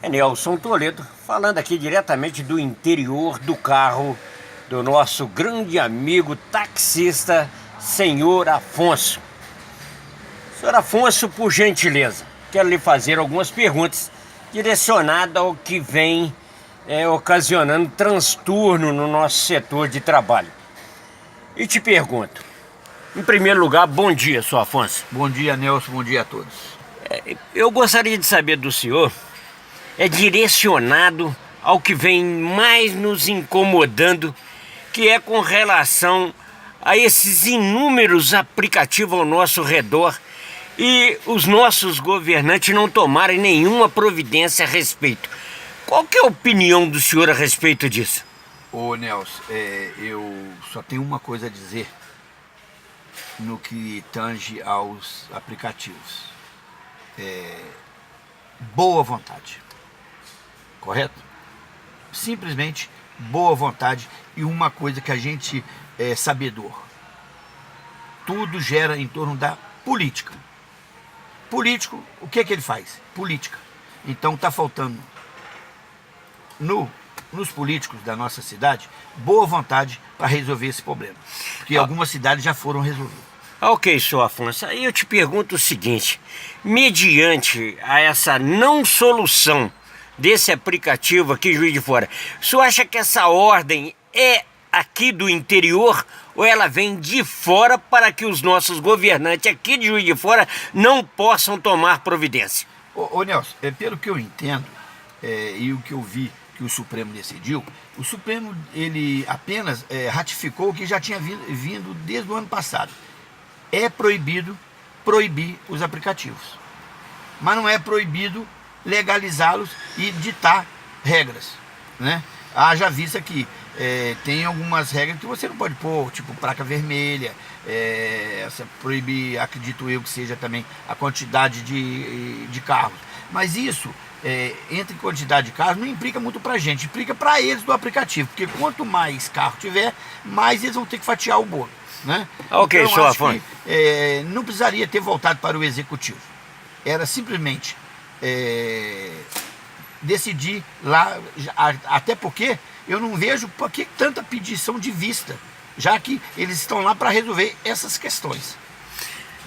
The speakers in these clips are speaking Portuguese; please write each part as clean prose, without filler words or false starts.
É Nelson Toledo, falando aqui diretamente do interior do carro do nosso grande amigo taxista, senhor Afonso. Senhor Afonso, por gentileza, quero lhe fazer algumas perguntas direcionadas ao que vem ocasionando transtorno no nosso setor de trabalho. E te pergunto, em primeiro lugar, bom dia, senhor Afonso. Bom dia, Nelson, bom dia a todos. Eu gostaria de saber do senhor, direcionado ao que vem mais nos incomodando, que é com relação a esses inúmeros aplicativos ao nosso redor e os nossos governantes não tomarem nenhuma providência a respeito. Qual que é a opinião do senhor a respeito disso? Ô Nelson, eu só tenho uma coisa a dizer no que tange aos aplicativos. Boa vontade, correto? Simplesmente boa vontade e uma coisa que a gente é sabedor. Tudo gera em torno da política. Político, o que é que ele faz? Política. Então está faltando nos políticos da nossa cidade boa vontade para resolver esse problema. Porque algumas cidades já foram resolvidas. Ok, senhor Afonso, aí eu te pergunto o seguinte, mediante a essa não solução desse aplicativo aqui, Juiz de Fora, o senhor acha que essa ordem é aqui do interior ou ela vem de fora para que os nossos governantes aqui de Juiz de Fora não possam tomar providência? Ô Nelson, pelo que eu entendo e o que eu vi que o Supremo decidiu, o Supremo ele apenas ratificou o que já tinha vindo desde o ano passado. É proibido proibir os aplicativos, mas não é proibido legalizá-los e ditar regras, né? Haja vista que tem algumas regras que você não pode pôr, tipo placa vermelha, proibir, acredito eu que seja também a quantidade de carros, mas isso entre quantidade de carros não implica muito pra gente, implica pra eles do aplicativo, porque quanto mais carro tiver, mais eles vão ter que fatiar o bolo, né? Ok, então, senhor acho Afonso. que não precisaria ter voltado para o executivo, era simplesmente decidir lá, até porque eu não vejo por que tanta pedição de vista, já que eles estão lá para resolver essas questões.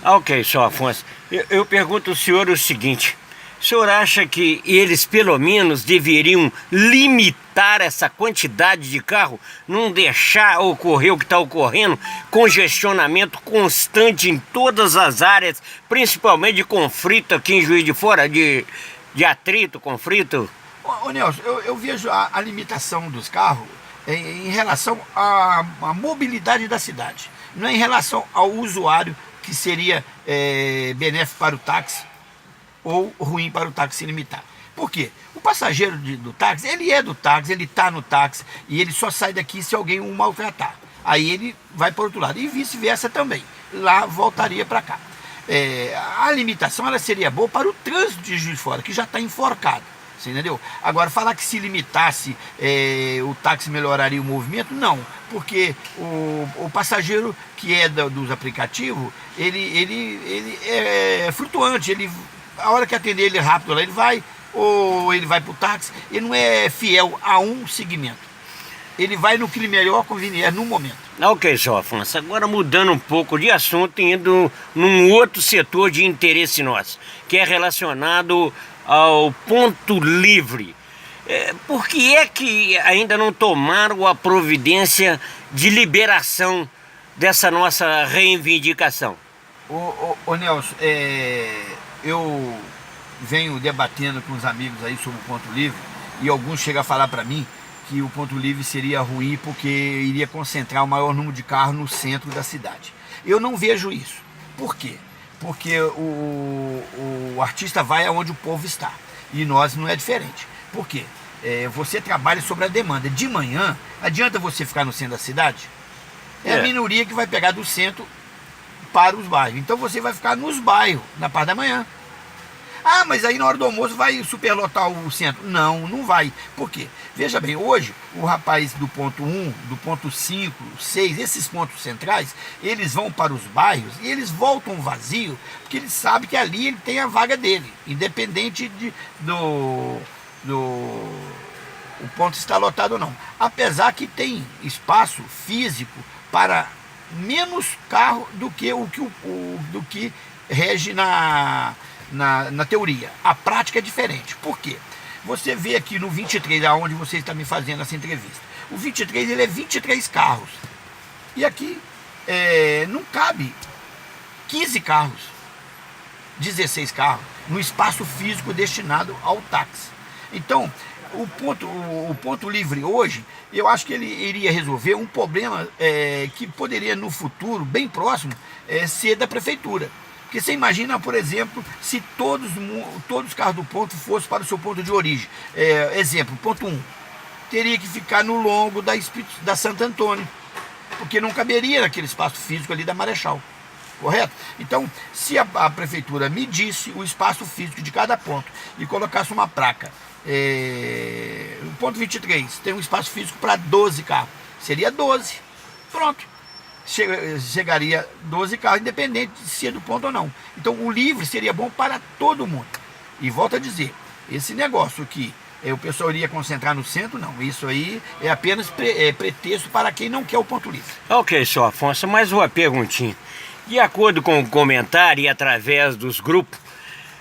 Ok, senhor Afonso, eu pergunto ao senhor o seguinte, o senhor acha que eles pelo menos deveriam limitar essa quantidade de carro, não deixar ocorrer o que está ocorrendo, congestionamento constante em todas as áreas, principalmente de conflito aqui em Juiz de Fora, de atrito, conflito? Ô Nelson, eu vejo a limitação dos carros em relação à mobilidade da cidade, não é em relação ao usuário, que seria benéfico para o táxi ou ruim para o táxi limitar. Por quê? O passageiro do táxi, ele é do táxi, ele está no táxi e ele só sai daqui se alguém o maltratar. Aí ele vai para o outro lado e vice-versa também. Lá voltaria para cá. A limitação ela seria boa para o trânsito de Juiz de Fora, que já está enforcado. Você entendeu? Agora, falar que se limitasse o táxi melhoraria o movimento, não. Porque o passageiro que é dos aplicativos, ele é flutuante, a hora que atender ele rápido lá, ele vai, ou ele vai para o táxi, ele não é fiel a um segmento. Ele vai no que lhe melhor convenier no momento. Ok, senhor Afonso, agora mudando um pouco de assunto e indo num outro setor de interesse nosso, que é relacionado ao ponto livre. Por que é que ainda não tomaram a providência de liberação dessa nossa reivindicação? Ô Nelson, eu venho debatendo com os amigos aí sobre o ponto livre e alguns chegam a falar para mim que o ponto livre seria ruim porque iria concentrar o maior número de carros no centro da cidade. Eu não vejo isso. Por quê? Porque o artista vai aonde o povo está e nós não é diferente. Por quê? Você trabalha sobre a demanda. De manhã, adianta você ficar no centro da cidade? É a minoria que vai pegar do centro para os bairros. Então você vai ficar nos bairros, na parte da manhã. Ah, mas aí na hora do almoço vai superlotar o centro. Não, não vai. Por quê? Veja bem, hoje o rapaz do ponto 1, do ponto 5, 6, esses pontos centrais, eles vão para os bairros e eles voltam vazio, porque eles sabem que ali ele tem a vaga dele, independente o ponto está lotado ou não. Apesar que tem espaço físico para menos carro do que rege na teoria. A prática é diferente. Por quê? Você vê aqui no 23, aonde você está me fazendo essa entrevista. O 23 ele é 23 carros. E aqui não cabe 15 carros, 16 carros, no espaço físico destinado ao táxi. Então, o ponto livre hoje, eu acho que ele iria resolver um problema que poderia no futuro, bem próximo, ser da prefeitura. Porque você imagina, por exemplo, se todos os carros do ponto fossem para o seu ponto de origem. Exemplo, ponto 1, teria que ficar no longo da Santo Antônio, porque não caberia naquele espaço físico ali da Marechal. Correto? Então, se a prefeitura medisse o espaço físico de cada ponto e colocasse uma placa, o ponto 23 tem um espaço físico para 12 carros, seria 12. Pronto. Chegaria 12 carros, independente de ser do ponto ou não. Então, o livre seria bom para todo mundo. E volto a dizer, esse negócio que o pessoal iria concentrar no centro, não. Isso aí é apenas pretexto para quem não quer o ponto livre. Ok, senhor Afonso, mais uma perguntinha. De acordo com o comentário e através dos grupos,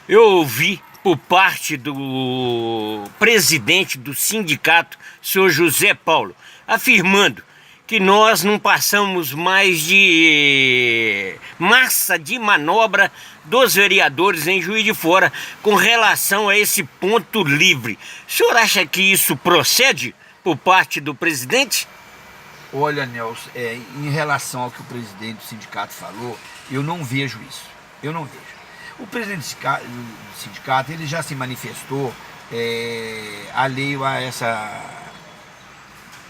eu ouvi por parte do presidente do sindicato, senhor José Paulo, afirmando que nós não passamos mais de massa de manobra dos vereadores em Juiz de Fora com relação a esse ponto livre. O senhor acha que isso procede por parte do presidente? Olha, Nelson, em relação ao que o presidente do sindicato falou, eu não vejo isso. Eu não vejo. O presidente do sindicato ele já se manifestou alheio a essa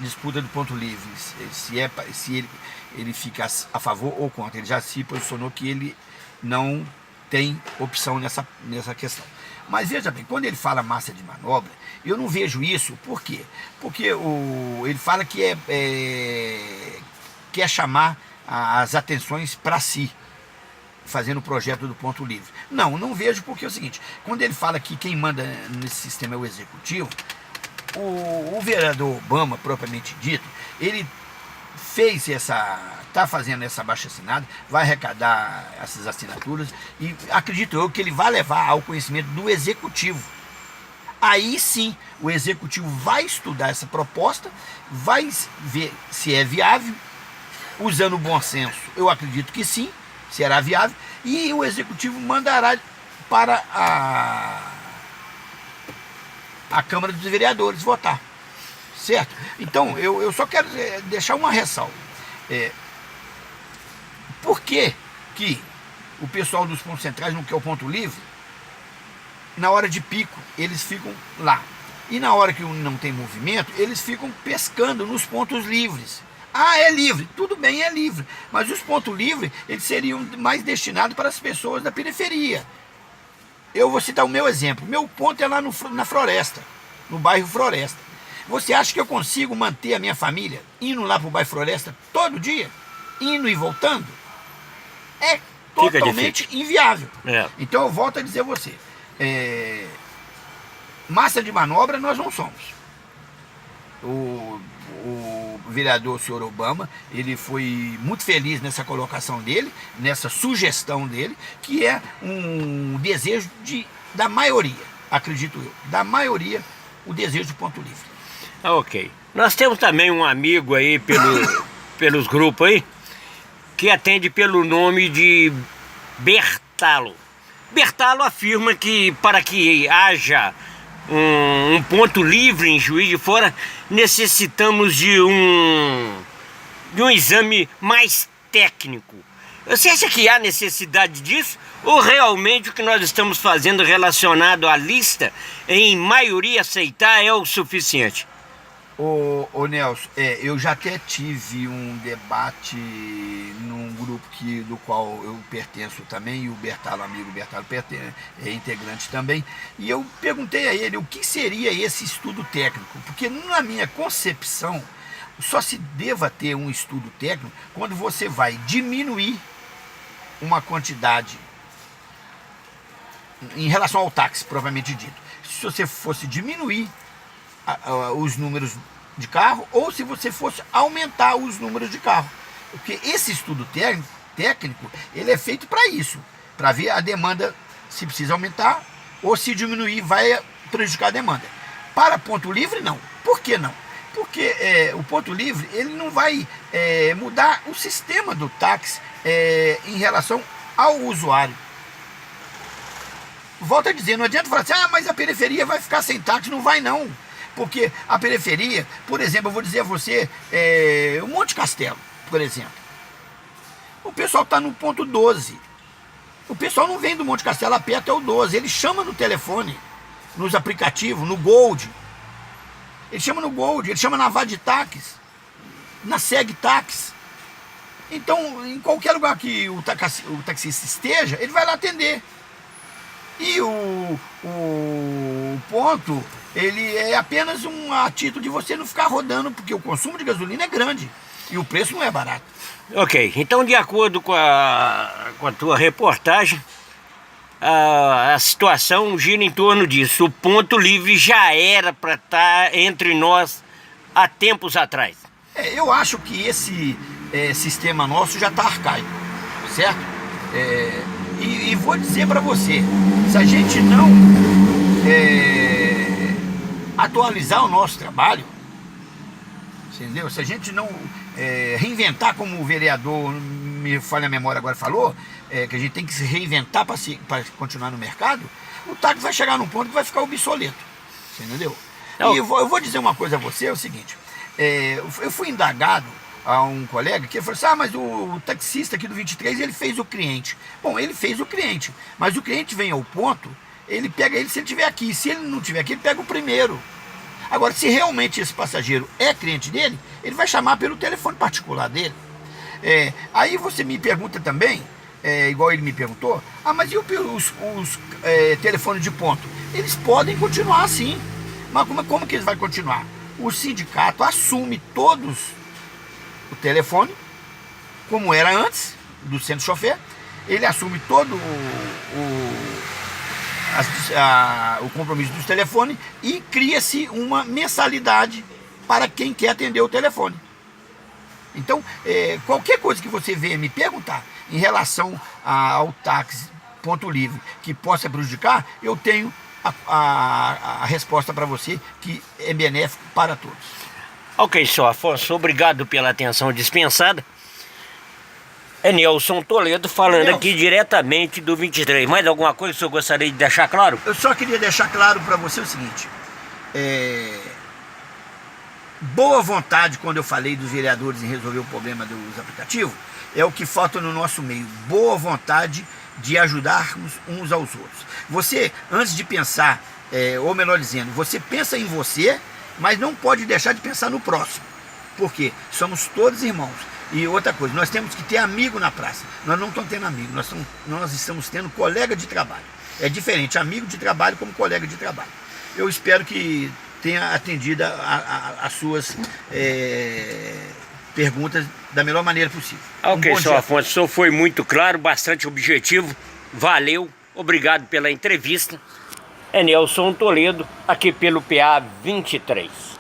disputa do ponto livre, se ele fica a favor ou contra. Ele já se posicionou que ele não tem opção nessa questão. Mas veja bem, quando ele fala massa de manobra, eu não vejo isso. Por quê? Porque ele fala que quer chamar as atenções para si, fazendo o projeto do ponto livre. Não vejo, porque é o seguinte, quando ele fala que quem manda nesse sistema é o executivo, o vereador Obama, propriamente dito, ele está fazendo essa abaixo-assinada, vai arrecadar essas assinaturas e acredito eu que ele vai levar ao conhecimento do executivo. Aí sim, o executivo vai estudar essa proposta, vai ver se é viável, usando o bom senso, eu acredito que sim, será viável, e o executivo mandará para a Câmara dos Vereadores votar, certo? Então, eu só quero deixar uma ressalva. Por que o pessoal dos pontos centrais não quer o ponto livre? Na hora de pico, eles ficam lá. E na hora que não tem movimento, eles ficam pescando nos pontos livres. Ah, é livre. Tudo bem, é livre. Mas os pontos livres, eles seriam mais destinados para as pessoas da periferia. Eu vou citar o meu exemplo. Meu ponto é lá na Floresta, no bairro Floresta. Você acha que eu consigo manter a minha família indo lá para o bairro Floresta todo dia? Indo e voltando? É totalmente inviável. Então eu volto a dizer a você. Massa de manobra nós não somos. O vereador, senhor Obama, ele foi muito feliz nessa colocação dele, nessa sugestão dele, que é um desejo da maioria, acredito eu, da maioria, o desejo do ponto livre. Ok. Nós temos também um amigo aí pelos grupos aí, que atende pelo nome de Bertalo. Bertalo afirma que para que haja um ponto livre em Juiz de Fora, necessitamos de um exame mais técnico. Você acha que há necessidade disso? Ou realmente o que nós estamos fazendo relacionado à lista, em maioria aceitar, é o suficiente? Ô Nelson, eu já até tive um debate num grupo do qual eu pertenço também, e o Bertalo, amigo Bertalo, é integrante também, e eu perguntei a ele o que seria esse estudo técnico, porque na minha concepção, só se deva ter um estudo técnico quando você vai diminuir uma quantidade em relação ao táxi, propriamente dito. se você fosse diminuir os números de carro ou se você fosse aumentar os números de carro. Porque esse estudo técnico ele é feito para isso, para ver a demanda se precisa aumentar ou se diminuir vai prejudicar a demanda. Para ponto livre, não. Por que não? Porque o ponto livre ele não vai mudar o sistema do táxi em relação ao usuário. Volto a dizer, não adianta falar assim, mas a periferia vai ficar sem táxi. Não vai não, porque a periferia, por exemplo, eu vou dizer a você, o Monte Castelo, por exemplo, o pessoal está no ponto 12, o pessoal não vem do Monte Castelo a pé até o 12, ele chama no telefone, nos aplicativos, no Gold, ele chama no Gold, ele chama na Vaditax, na Seg Tax. Então, em qualquer lugar que o taxista esteja, ele vai lá atender. E o ponto, ele é apenas a título de você não ficar rodando, porque o consumo de gasolina é grande e o preço não é barato. Ok, então de acordo com a tua reportagem, a situação gira em torno disso. O ponto livre já era para estar entre nós há tempos atrás. Eu acho que esse sistema nosso já está arcaico, certo? E vou dizer para você, se a gente não atualizar o nosso trabalho, entendeu? Se a gente não reinventar, como o vereador, me falha a memória agora, falou, que a gente tem que se reinventar para continuar no mercado, o táxi vai chegar num ponto que vai ficar obsoleto, entendeu? E eu vou dizer uma coisa a você, é o seguinte, eu fui indagado a um colega que falou assim, mas o taxista aqui do 23, ele fez o cliente. Bom, ele fez o cliente, mas o cliente vem ao ponto, ele pega ele se ele estiver aqui, se ele não estiver aqui, ele pega o primeiro. Agora, se realmente esse passageiro é cliente dele, ele vai chamar pelo telefone particular dele. Aí você me pergunta também, igual ele me perguntou, mas e os telefones de ponto? Eles podem continuar assim, mas como que eles vão continuar? O sindicato assume todos o telefone, como era antes do centro chofer, ele assume todo o compromisso dos telefones e cria-se uma mensalidade para quem quer atender o telefone. Então, qualquer coisa que você venha me perguntar em relação ao táxi ponto livre que possa prejudicar, eu tenho a resposta para você que é benéfico para todos. Ok, senhor Afonso, obrigado pela atenção dispensada. É Nelson Toledo falando aqui diretamente do 23. Mais alguma coisa que o senhor gostaria de deixar claro? Eu só queria deixar claro para você o seguinte, boa vontade quando eu falei dos vereadores em resolver o problema dos aplicativos, é o que falta no nosso meio, boa vontade de ajudarmos uns aos outros. Você, antes de pensar, ou melhor dizendo, você pensa em você, mas não pode deixar de pensar no próximo, porque somos todos irmãos. E outra coisa, nós temos que ter amigo na praça. Nós não estamos tendo amigo, nós estamos tendo colega de trabalho. É diferente, amigo de trabalho como colega de trabalho. Eu espero que tenha atendido as suas perguntas da melhor maneira possível. Ok, senhor Afonso, o senhor foi muito claro, bastante objetivo, valeu, obrigado pela entrevista. É Nelson Toledo, aqui pelo PA 23.